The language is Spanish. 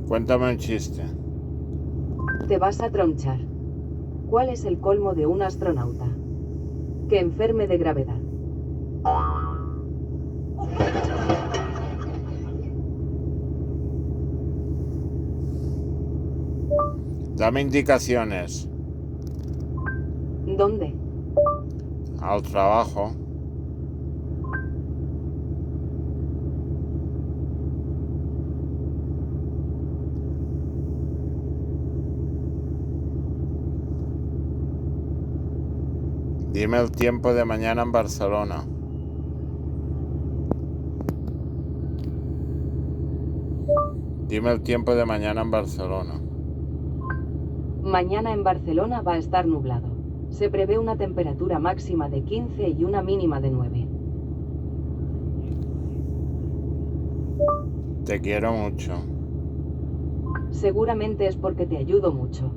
Cuéntame un chiste. Te vas a tronchar. ¿Cuál es el colmo de un astronauta? Que enferme de gravedad. Dame indicaciones. ¿Dónde? Al trabajo. Dime el tiempo de mañana en Barcelona. Dime el tiempo de mañana en Barcelona. Mañana en Barcelona va a estar nublado. Se prevé una temperatura máxima de 15 y una mínima de 9. Te quiero mucho. Seguramente es porque te ayudo mucho.